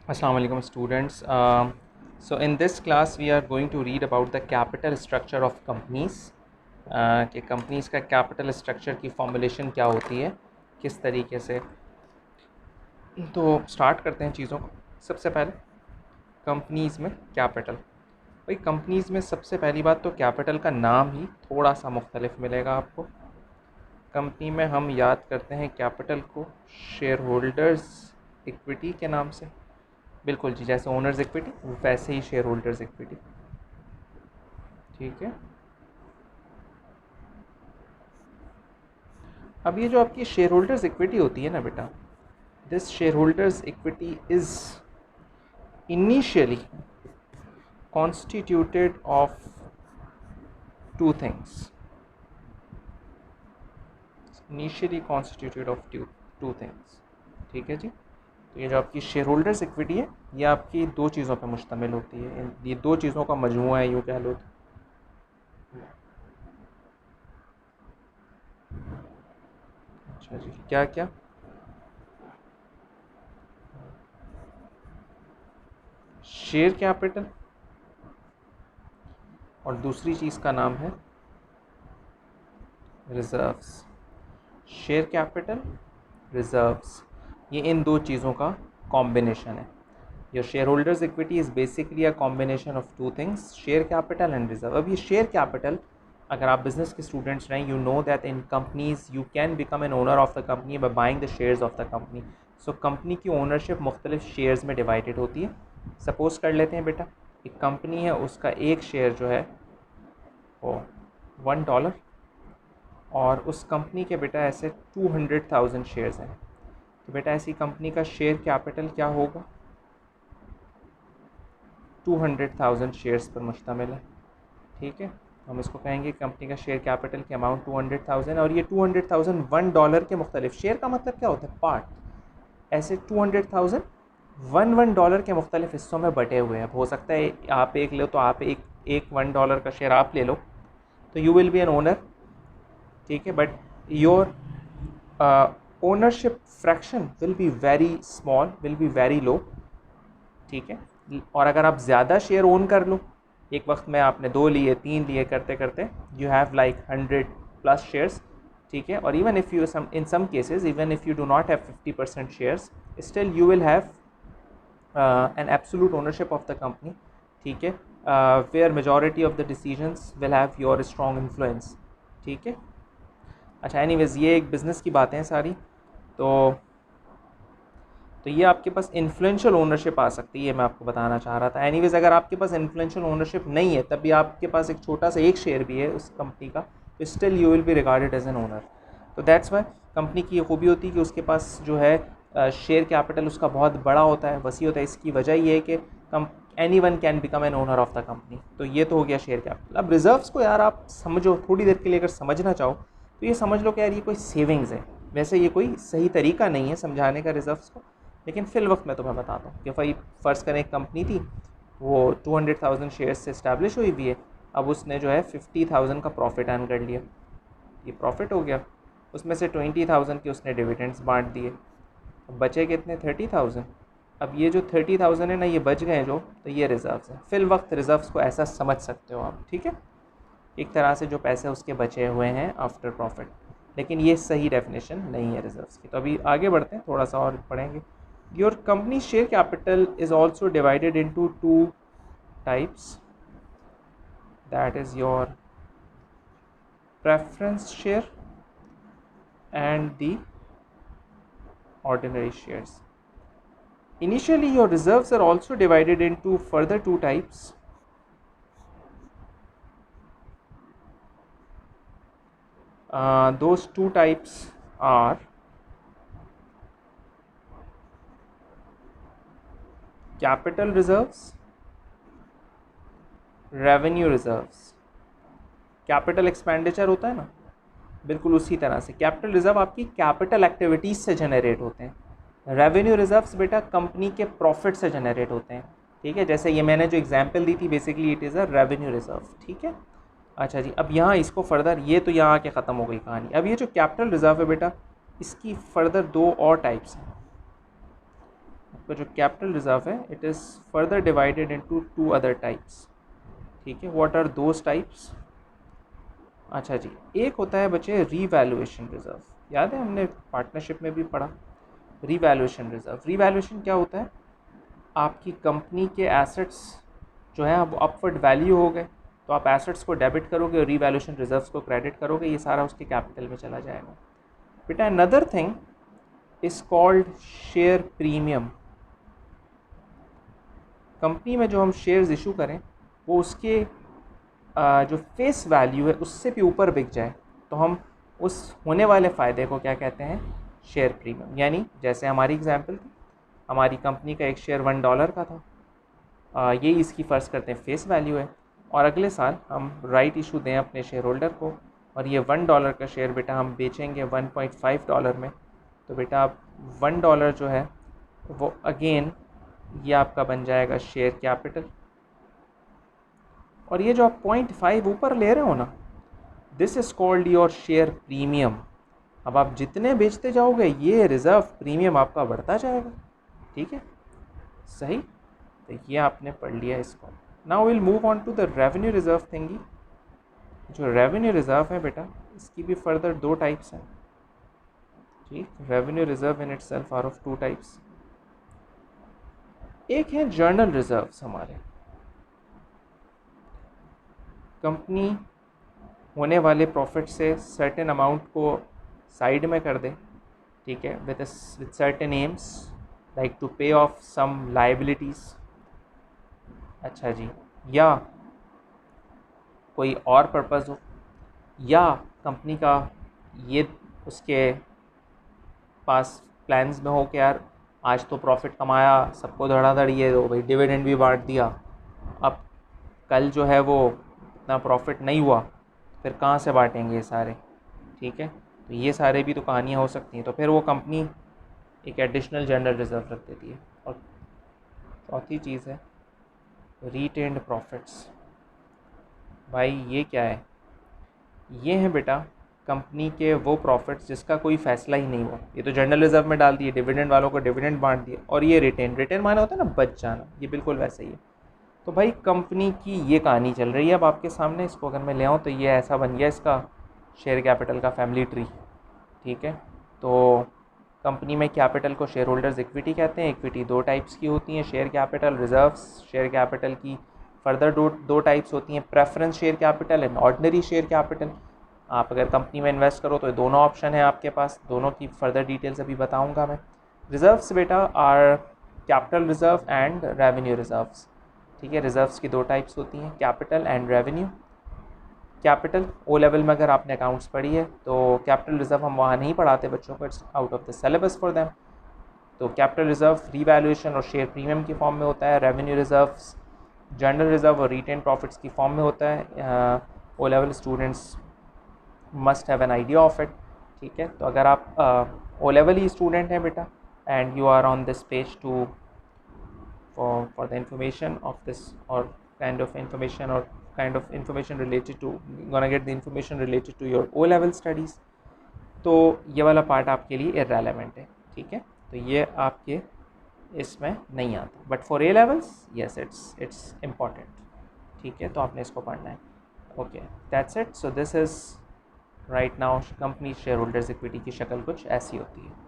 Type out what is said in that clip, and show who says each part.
Speaker 1: Assalamu alaikum students. So in this class we are going to read about the capital structure of companies. कि companies का capital structure की formulation क्या होती है, किस तरीके से। तो स्टार्ट करते हैं चीज़ों को। सबसे पहले कंपनीज़ में कैपिटल। भाई कंपनीज़ में सबसे पहली बात तो कैपिटल का नाम ही थोड़ा सा मुख्तलिफ मिलेगा आपको। कंपनी में हम याद करते हैं कैपिटल को शेयर होल्डर्स इक्विटी के नाम से। बिल्कुल जी, जैसे ओनर्स इक्विटी वैसे ही शेयर होल्डर्स इक्विटी। ठीक है। अब ये जो आपकी शेयर होल्डर्स इक्विटी होती है ना बेटा, this share holders equity is initially constituted of two things. Initially constituted of two things. ठीक है जी। तो ये जो आपकी शेयर होल्डर्स इक्विटी है ये आपकी दो चीज़ों पर मुश्तमिल होती है। ये दो चीज़ों का मजमूआ है यूँ कह लो तो। अच्छा जी, क्या क्या? शेयर कैपिटल और दूसरी चीज़ का नाम है रिजर्व्स। शेयर कैपिटल, रिजर्व्स, ये इन दो चीज़ों का कॉम्बिनेशन है। Your share holders equity is basically a combination of two things, share capital and reserve. अब ये शेयर कैपिटल, अगर आप बिजनेस के स्टूडेंट्स रहें, you know that in companies you can become an owner of the company by buying the shares of the company. So company की ownership मुख्तलिफ shares में divided होती है। सपोज कर लेते हैं बेटा, एक कंपनी है, उसका एक शेयर जो है वो $1, और उस कंपनी के बेटा ऐसे 200,000 शेयर्स हैं। तो बेटा ऐसी कंपनी का शेयर कैपिटल क्या होगा? 200,000 शेयर्स पर मुश्तमिल है। ठीक है, हम इसको कहेंगे कंपनी का शेयर कैपिटल की अमाउंट 200,000, और ये 200,000 $1 के मुख्तलिफ, शेयर का मतलब क्या होता है? पार्ट। ऐसे 200,000 $1 के मुख्तलिफ हिस्सों में बटे हुए हैं। अब हो सकता है आप एक लो तो आप एक $1 का शेयर आप ले लो, तो you will B an owner. ठीक है, but your ownership fraction will be very small, will be very low. ठीक है, और अगर आप ज़्यादा शेयर ओन कर लो, एक वक्त में आपने 2 लिए, 3 लिए, करते करते यू हैव लाइक 100+ शेयर्स। ठीक है, और even if you in some cases, even if you do not have 50% shares, still you will have an absolute ownership of the company. ठीक है, where majority of the decisions will have your strong influence. ठीक है। अच्छा, anyways ये एक business की बातें हैं सारी। तो ये आपके पास इन्फ्लुएंशियल ओनरशिप आ सकती है, मैं आपको बताना चाह रहा था। एनीवेज अगर आपके पास इन्फ्लुएंशियल ओनरशिप नहीं है, तब भी आपके पास एक छोटा सा एक शेयर भी है उस कंपनी का, तो still you will be regarded as an owner. तो दैट्स वाई कंपनी की ये खूबी होती है कि उसके पास जो है शेयर कैपिटल उसका बहुत बड़ा होता है, वसी होता है। इसकी वजह ये है कि any one can become an owner of the company. तो ये तो हो गया शेयर कैपिटल। अब रिजर्व्स को यार आप समझो थोड़ी देर के लिए, अगर समझना चाहो तो ये समझ लो कि यार ये कोई सेविंग्स है। वैसे ये कोई सही तरीका नहीं है समझाने का रिजर्व्स को, लेकिन फिल वक्त मैं तुम्हें बताता हूँ कि भाई फ़र्ज़ करें एक कंपनी थी, वो 200,000 शेयर्स से इस्टेब्लिश हुई भी है। अब उसने जो है 50,000 का प्रॉफिट अर्न कर लिया, ये प्रॉफिट हो गया। उसमें से 20,000 के उसने डिविडेंड्स बांट दिए, अब बचे कितने? 30,000। अब ये जो 30,000 है ना, ये बच गए जो, तो ये रिज़र्व्स हैं। फिल वक्त रिज़र्व्स को ऐसा समझ सकते हो आप। ठीक है, एक तरह से जो पैसे उसके बचे हुए हैं आफ्टर प्रॉफिट, लेकिन ये सही डेफिनेशन नहीं है रिजर्व्स की। तो अभी आगे बढ़ते हैं, थोड़ा सा और पढ़ेंगे। Your company share capital is also divided into two types, that is your preference share and the ordinary shares. Initially, your reserves are also divided into further two types. Those two types are capital reserves, revenue reserves. Capital expenditure होता है ना, बिल्कुल उसी तरह से capital reserve आपकी capital activities से generate होते हैं। रेवेन्यू रिजर्व्स बेटा कंपनी के प्रॉफिट से जनरेट होते हैं। ठीक है, जैसे ये मैंने जो एग्जांपल दी थी, basically it is a revenue reserve. ठीक है। अच्छा जी, अब यहाँ इसको फर्दर, ये तो यहाँ आके ख़त्म हो गई कहानी। अब ये जो कैपिटल रिजर्व है बेटा, इसकी फर्दर दो और टाइप्स हैं। आपका जो कैपिटल रिजर्व है it is further divided into two other types. ठीक है, व्हाट आर दोज टाइप्स? अच्छा जी, एक होता है बच्चे रीवैल्यूएशन रिजर्व, याद है हमने पार्टनरशिप में भी पढ़ा रीवैल्यूएशन रिजर्व। रीवैल्यूएशन क्या होता है? आपकी कंपनी के एसेट्स जो हैं वो अपवर्ड वैल्यू हो गए, तो आप एसेट्स को डेबिट करोगे और रीवैल्यूएशन रिजर्व्स को क्रेडिट करोगे, ये सारा उसके कैपिटल में चला जाएगा। बेटा another thing is called share premium. Company में जो हम शेयर्स इशू करें वो उसके जो फेस वैल्यू है उससे भी ऊपर बिक जाए तो हम उस होने वाले फ़ायदे को क्या कहते हैं? Share premium. यानी जैसे हमारी एग्जांपल थी, हमारी कंपनी का एक शेयर $1 का था, ये इसकी फ़र्ज़ करते हैं फेस वैल्यू है, और अगले साल हम राइट इशू दें अपने शेयर होल्डर को और ये $1 का शेयर बेटा हम बेचेंगे $1.5 में, तो बेटा अब $1 जो है वो अगेन ये आपका बन जाएगा शेयर कैपिटल। और ये जो आप 0.5 ऊपर ले रहे हो ना, this is called your share premium. अब आप जितने बेचते जाओगे ये रिज़र्व प्रीमियम आपका बढ़ता जाएगा। ठीक है, सही, तो ये आपने पढ़ लिया इसको। Now will move on to the revenue reserve thingy. जो रेवेन्यू रिजर्व है बेटा इसकी भी फर्दर दो टाइप्स हैं। ठीक, revenue reserve in itself are of two types. एक है जर्नल रिजर्व्स, हमारे कंपनी होने वाले प्रॉफिट से सर्टेन अमाउंट को साइड में कर दे, ठीक है, with certain aims like to pay off some liabilities. अच्छा जी, या कोई और पर्पज़ हो, या कंपनी का ये उसके पास प्लान्स में हो कि यार आज तो प्रॉफिट कमाया, सबको धड़ाधड़ ये दो भाई डिविडेंड भी बांट दिया, अब कल जो है वो इतना प्रॉफिट नहीं हुआ, फिर कहाँ से बांटेंगे ये सारे। ठीक है, तो ये सारे भी तो कहानियाँ हो सकती हैं, तो फिर वो कंपनी एक एडिशनल जनरल रिजर्व रख देती है। और चौथी चीज़ है रिटेन्ड प्रॉफिट्स। भाई ये क्या है? ये है बेटा कंपनी के वो प्रॉफिट्स जिसका कोई फ़ैसला ही नहीं हुआ, ये तो जनरल रिजर्व में डाल दिए, डिविडेंड वालों को डिविडेंड बांट दिए, और ये रिटेन माना होता है ना बच जाना, ये बिल्कुल वैसा ही है। तो भाई कंपनी की ये कहानी चल रही है अब आपके सामने, इसको अगर मैं ले आऊँ तो ये ऐसा बन गया इसका शेयर कैपिटल का फैमिली ट्री। ठीक है, तो कंपनी में कैपिटल को शेयर होल्डर्स इक्विटी कहते हैं। इक्विटी दो टाइप्स की होती हैं, share capital, reserves. Share capital की फर्दर दो टाइप्स होती हैं, preference share capital and ordinary share capital. आप अगर कंपनी में इन्वेस्ट करो तो दोनों ऑप्शन है आपके पास, दोनों की फर्दर डिटेल्स अभी बताऊंगा मैं। रिजर्व्स बेटा are capital reserve and revenue reserves. ठीक है, रिजर्व्स की दो टाइप्स होती हैं, capital and revenue. Capital O level में अगर आपने अकाउंट्स पढ़ी है तो कैपिटल रिजर्व हम वहाँ नहीं पढ़ाते बच्चों को, it's out of the syllabus for them. तो कैपिटल रिजर्व रीवैल्यूएशन और शेयर प्रीमियम की फॉर्म में होता है, रेवेन्यू रिजर्व्स जनरल रिजर्व और रिटेन प्रॉफिट्स की फॉर्म में होता है। O level students must have an idea of it. ठीक है, तो अगर आप ओ लेवल ही स्टूडेंट हैं बेटा and you are on this page to for the information of this or kind of information related to gonna get the information related to your O level studies, तो ये वाला part आपके लिए irrelevant है। ठीक है, तो ये आपके इसमें नहीं आता, but for A levels yes it's important. ठीक है, तो आपने इसको पढ़ना है। Okay, that's it. So this is right now company share holders equity की शक्ल कुछ ऐसी होती है।